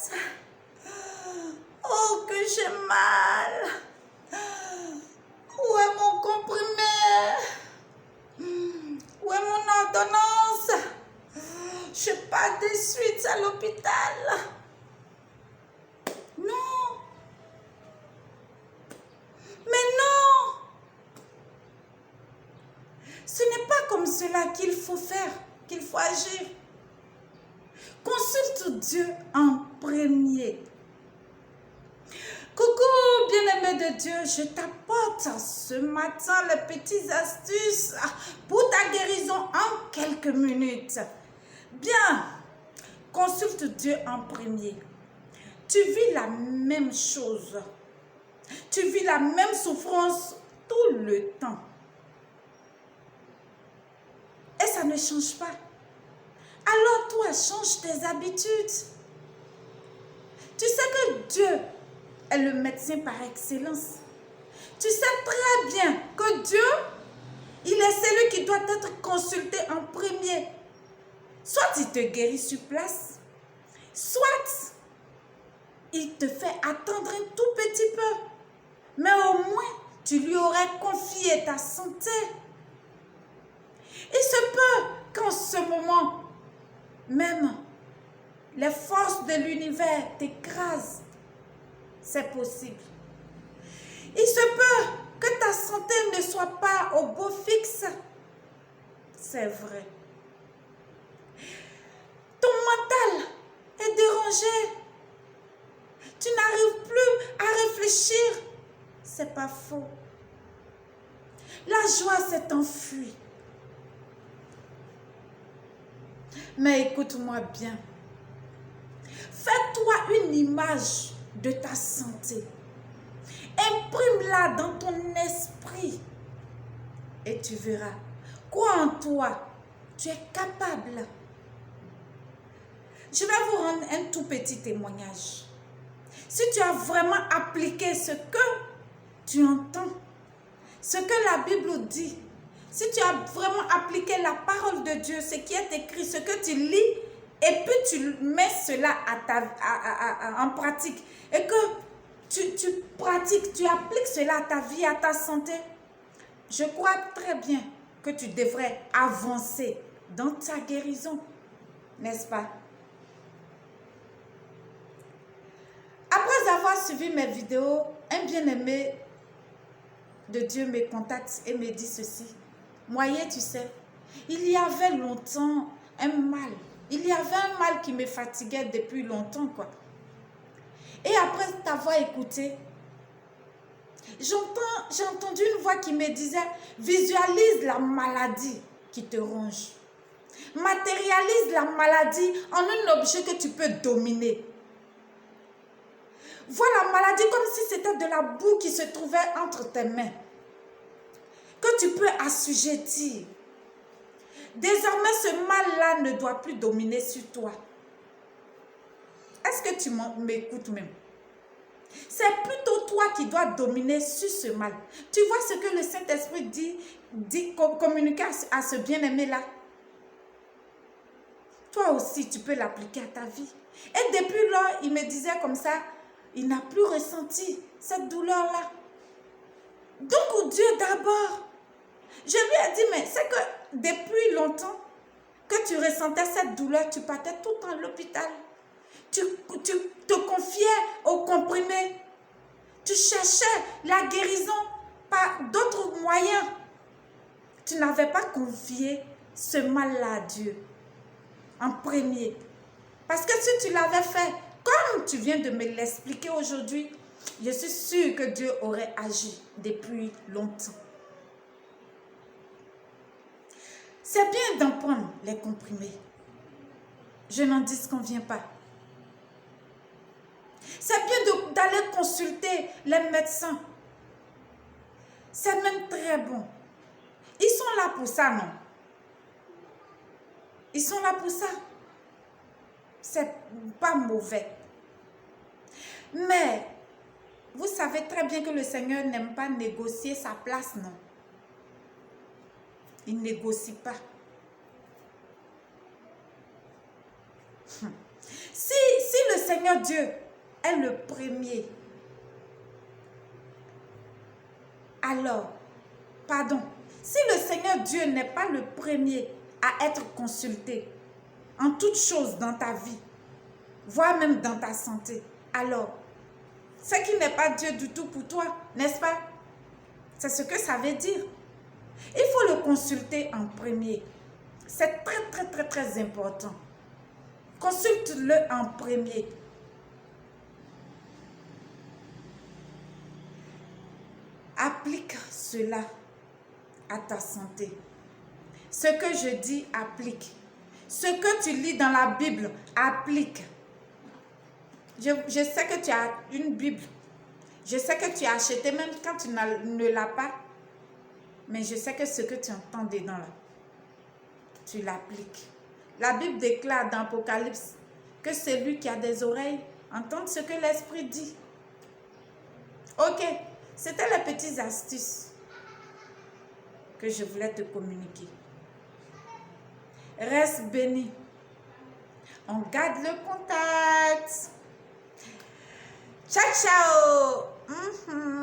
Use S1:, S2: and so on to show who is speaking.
S1: tête. Oh, que j'ai mal. Où est mon comprimé? Où est mon ordonnance? Je pars de suite à l'hôpital. Non. Mais non. Ce n'est pas comme cela qu'il faut faire, qu'il faut agir. Consulte Dieu en premier. Coucou, bien-aimé de Dieu, je t'apporte ce matin les petites astuces pour ta guérison en quelques minutes. Bien, consulte Dieu en premier. Tu vis la même chose. Tu vis la même souffrance tout le temps. Et ça ne change pas. Alors toi, change tes habitudes. Tu sais que Dieu est le médecin par excellence. Tu sais très bien que Dieu, il est celui qui doit être consulté en premier. Soit il te guérit sur place, soit il te fait attendre un tout petit peu. Mais au moins, tu lui aurais confié ta santé. Il se peut qu'en ce moment, même les forces de l'univers t'écrasent. C'est possible. Il se peut que ta santé ne soit pas au beau fixe. C'est vrai. Ton mental est dérangé. Tu n'arrives plus à réfléchir. C'est pas faux. La joie s'est enfuie. Mais écoute-moi bien. Fais-toi une image de ta santé. Imprime-la dans ton esprit. Et tu verras. Quoi en toi? Tu es capable. Je vais vous rendre un tout petit témoignage. Si tu as vraiment appliqué ce que tu entends, ce que la Bible dit, si tu as vraiment appliqué la parole de Dieu, ce qui est écrit, ce que tu lis, et puis tu mets cela en pratique, et que tu pratiques, tu appliques cela à ta vie, à ta santé, je crois très bien que tu devrais avancer dans ta guérison, n'est-ce pas? Après avoir suivi mes vidéos, un bien-aimé de Dieu me contacte et me dit ceci. Moyen, tu sais, il y avait longtemps un mal. Il y avait un mal qui me fatiguait depuis longtemps, quoi. Et après t'avoir écouté, j'ai entendu une voix qui me disait, visualise la maladie qui te ronge. Matérialise la maladie en un objet que tu peux dominer. Vois la maladie comme si c'était de la boue qui se trouvait entre tes mains, que tu peux assujettir. Désormais, ce mal-là ne doit plus dominer sur toi. Est-ce que tu m'écoutes même? C'est plutôt toi qui dois dominer sur ce mal. Tu vois ce que le Saint-Esprit dit communiquer à ce bien-aimé-là? Toi aussi, tu peux l'appliquer à ta vie. Et depuis lors, il me disait comme ça, il n'a plus ressenti cette douleur-là. Donc, Dieu d'abord. Je lui ai dit, mais c'est que depuis longtemps que tu ressentais cette douleur, tu partais tout le temps à l'hôpital. Tu te confiais aux comprimés. Tu cherchais la guérison par d'autres moyens. Tu n'avais pas confié ce mal-là à Dieu en premier. Parce que si tu l'avais fait, comme tu viens de me l'expliquer aujourd'hui, je suis sûre que Dieu aurait agi depuis longtemps. C'est bien d'en prendre les comprimés. Je n'en disconviens pas. C'est bien d'aller consulter les médecins. C'est même très bon. Ils sont là pour ça, non? Ils sont là pour ça. C'est pas mauvais. Mais, vous savez très bien que le Seigneur n'aime pas négocier sa place, non? Il ne négocie pas. Si le Seigneur Dieu est le premier, alors, pardon, si le Seigneur Dieu n'est pas le premier à être consulté en toutes choses dans ta vie, voire même dans ta santé, alors, c'est qu'il n'est pas Dieu du tout pour toi, n'est-ce pas? C'est ce que ça veut dire. Il faut le consulter en premier. C'est très, très, très, très important. Consulte-le en premier. Applique cela à ta santé. Ce que je dis, applique. Ce que tu lis dans la Bible, applique. Je sais que tu as une Bible. Je sais que tu as acheté même quand tu ne l'as pas. Mais je sais que ce que tu entends dedans là, tu l'appliques. La Bible déclare dans Apocalypse que celui qui a des oreilles entende ce que l'Esprit dit. Ok, c'était les petites astuces que je voulais te communiquer. Reste béni. On garde le contact. Ciao, ciao.